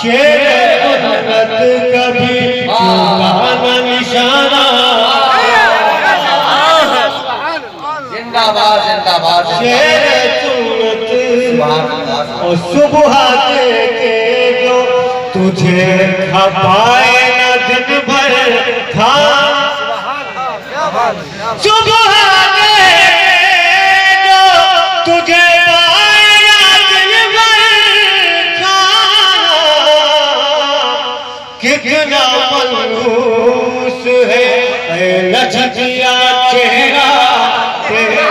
शेर कुदरत कभी चूका न निशाना। जिंदाबाद जिंदाबाद शेर सुन्नत और सुबह के जो तुझे खपाए न दिन भर था। सुबह के जो तुझे पाए न दिन भर था। कितना मनहूस है लचकिया चेहरा तेरा।